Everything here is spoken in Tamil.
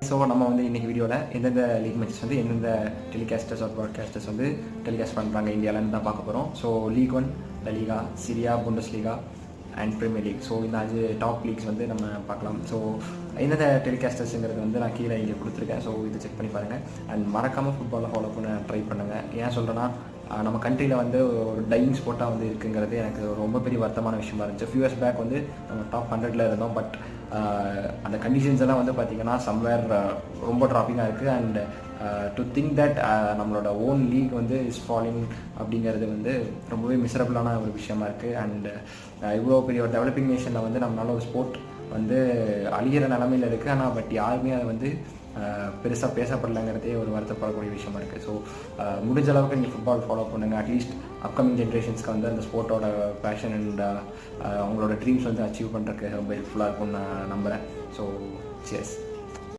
ஸோ நம்ம வந்து இன்றைக்கி வீடியோவில் எந்தெந்த லீக் மேட்சஸ் வந்து எந்தெந்த டெலிகாஸ்டர்ஸ் ஆர் ப்ராட்காஸ்டர்ஸ் வந்து டெலிகாஸ்ட் பண்ணுறாங்க இந்தியாவில்னு தான் பார்க்க போகிறோம். So league 1, La Liga, Serie A, Bundesliga and Premier League. So இந்த 5 டாப் லீக்ஸ் வந்து நம்ம பார்க்கலாம். ஸோ எந்தெந்த டெலிகாஸ்டர்ஸுங்கிறது வந்து நான் கீழே இங்கே கொடுத்துருக்கேன். ஸோ இது செக் பண்ணி பாருங்கள். அண்ட் மறக்காமல் ஃபுட்பாலை ஃபாலோ பண்ண ட்ரை பண்ணுங்கள். ஏன் சொல்கிறேன்னா நம்ம கண்ட்ரியில் வந்து ஒரு டையிங் ஸ்போர்ட்டாக வந்து இருக்குங்கிறது எனக்கு ரொம்ப பெரிய வருத்தமான விஷயமா இருந்துச்சு. ஃபியூ இயர்ஸ் பேக் வந்து நம்ம டாப் 100ல் இருந்தோம். பட் அந்த கண்டிஷன்ஸ் எல்லாம் வந்து பார்த்திங்கன்னா சம்வேர் ரொம்ப ட்ராப்பிங்காக இருக்குது. அண்ட் டு திங்க் தட் நம்மளோட ஓன் லீக் வந்து இஸ் ஃபாலிங் அப்படிங்கிறது வந்து ரொம்பவே மிசரபிளான ஒரு விஷயமா இருக்குது. அண்ட் இவ்வளோ பெரிய ஒரு டெவலப்பிங் நேஷனில் வந்து நம்மளால ஒரு ஸ்போர்ட் வந்து அழிகிற நிலமையில் இருக்குது. ஆனால் பட் யாருமே அதை வந்து பெருசாக பேசப்படலைங்கிறதே ஒரு வருத்தப்படக்கூடிய விஷயமா இருக்குது. ஸோ முடிஞ்ச அளவுக்கு நீங்கள் ஃபுட்பால் ஃபாலோ பண்ணுங்கள். அட்லீஸ்ட் அப்கமிங் ஜென்ரேஷன்ஸ்க்கு வந்து அந்த ஸ்போர்ட்டோட பேஷன் அண்ட் அவங்களோட ட்ரீம்ஸ் வந்து அச்சீவ் பண்ணுறதுக்கு ரொம்ப ஹெல்ப்ஃபுல்லாக இருக்கும்னு நான் நம்புகிறேன். So cheers.